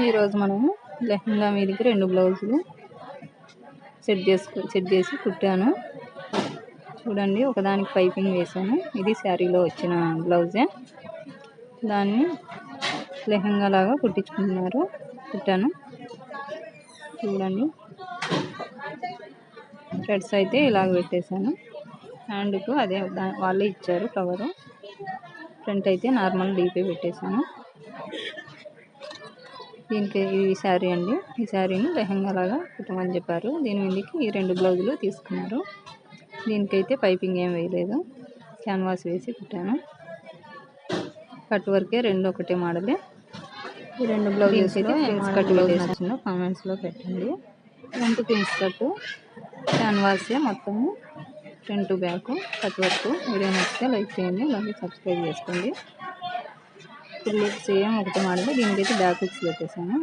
ఈరోజు మనము లెహంగా మీదకి 2 బ్లౌజులు సెట్ చేసి కుట్టాను. చూడండి, ఒకదానికి పైపింగ్ వేసాను. ఇది శారీలో వచ్చిన బ్లౌజే. దాన్ని లెహంగా లాగా కుట్టాను. చూడండి, థ్రెడ్స్ అయితే ఇలాగ పెట్టేశాను. హ్యాండ్కు అదే వాళ్ళే ఇచ్చారు కవరు. ఫ్రంట్ అయితే నార్మల్ డీపే పెట్టేశాను. దీనికి ఈ శారీ అండి. ఈ శారీని లెహంగా లాగా కుట్టమని చెప్పారు. దీని మీదకి ఈ 2 బ్లౌజులు తీసుకున్నారు. దీనికైతే పైపింగ్ ఏం వేయలేదు, క్యాన్వాస్ వేసి కుట్టాను. కట్ వర్కే 2 ఒకటే మోడలే. ఈ 2 బ్లౌజెస్ అయితే ప్రిన్స్ కట్ బ్లౌజ్ నచ్చిందో కామెంట్స్లో పెట్టండి. ఫ్రంట్ ప్రిన్స్ కట్ క్యాన్వాసే మొత్తము, front back cut work. Video నచ్చితే లైక్ చేయండి, అలాగే సబ్స్క్రైబ్ చేసుకోండి. ఫుల్ సేమ్ ఒకటి మోడల్. దీనికైతే బ్యాక్ హుక్స్ పెట్టేశాను.